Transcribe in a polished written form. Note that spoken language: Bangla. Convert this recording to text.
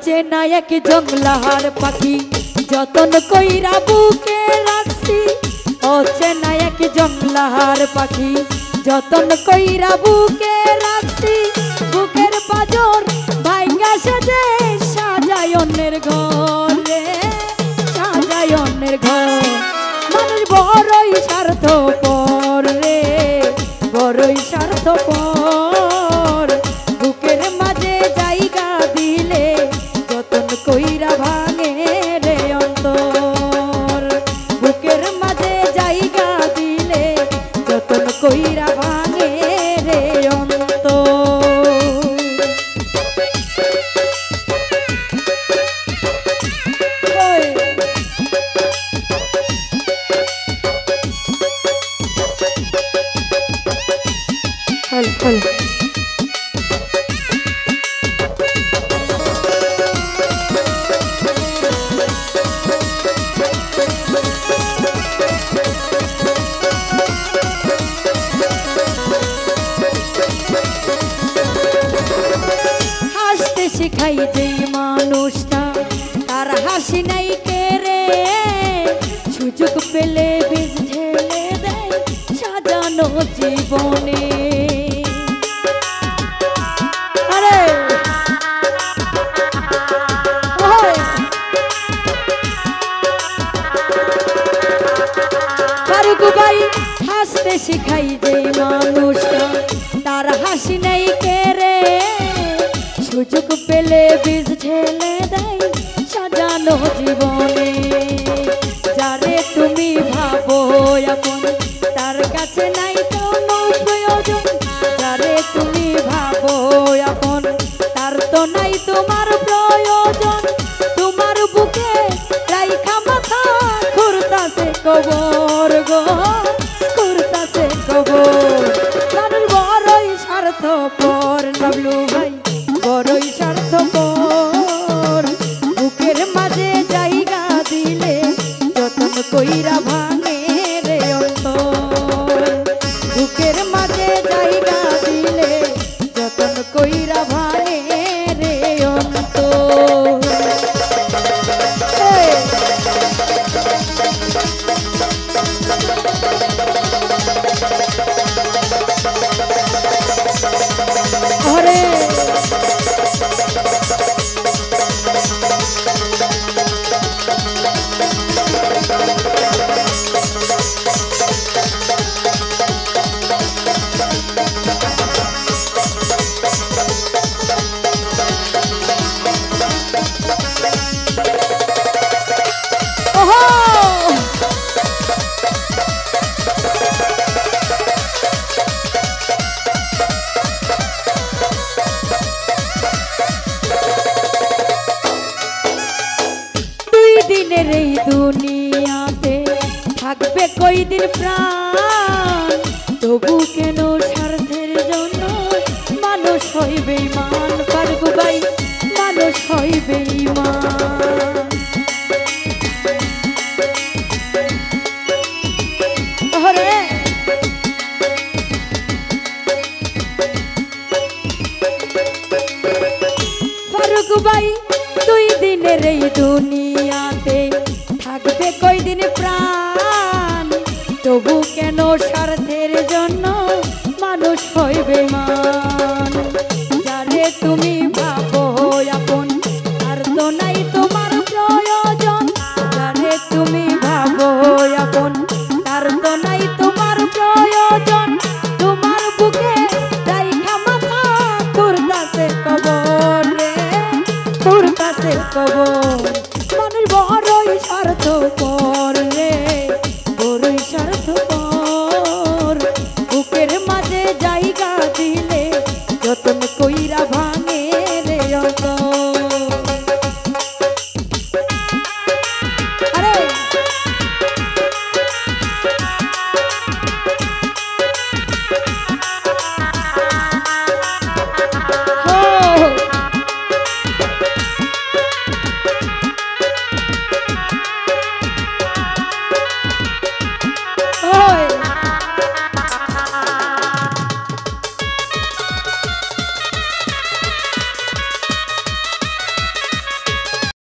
চেনা এক জংলার পাখি যতন কইরা বুকে রাখছি। চেনা এক জংলার পাখি যতন কইরা বুকে রাখছি। বুকের পাজর ভাইঙ্গা সাজে সাজায় অন্যের ঘর রে, সাজায় অন্যের ঘর। মানুষ বড়ই স্বার্থপর রে, বড়ই স্বার্থপর। বুকের মাঝে জায়গা দিলে যতন কইরা ভাঙে রে অন্তর। বুকের মাঝে জায়গা দিলে যতন কইরা ভাঙে রে অন্তর। হাসতে শিখাই যেই মানুষটা তার হাসি নাই কে রে। সুযোগ পেলে বীজ ঢেলে দেয় সাজানো জীবনে। ভাই হাসতে শিখাই যেই মানুষটা তার হাসি নেই কে রে। সুযোগ পেলে বীজ ঢেলে দেয় সাজানো জীবনে। যারে তুমি ভাবো আপন তার কাছে নাই কোনো প্রয়োজন। যারে তুমি ভাবো আপন তার তো নাই তোমার প্রয়োজন। তোমার বুকে রাইখা মাথা ঘুরতাছে কবর গো, ঘুরতাছে কবর। মানুষ বড়ই স্বার্থপর নাবলু ভাই, বড়ই স্বার্থপর। বুকের মাঝে জায়গা দিলে যতন কইরা ভাঙে রে অন্তর। বুকের মাঝে জায়গা দিলে যতন কইরা ভাঙে রে অন্তর। দিনের এই দুনিয়াতে থাকবে কয়দিন প্রাণ। তবু কেন স্বার্থের জন্য মানুষ হয় বেঈমান। পারবো ভাই মানুষ হয় বেঈমান। ফারুক ভাই দুই দিনের এই দুনিয়াতে থাকবে কয়দিন প্রাণ। তবু কেন স্বার্থের জন্য মানুষ হয় বেঈমান। যারে তুমি ভাবো আপন আর তো নাই তোমার প্রয়োজন। যারে তুমি ভাবো আপন তার তো নাই তোমার প্রয়োজন। তোমার বুকে রাইখা মাথা ঘুরতাছে কবর রে, ঘুরতাছে কবর।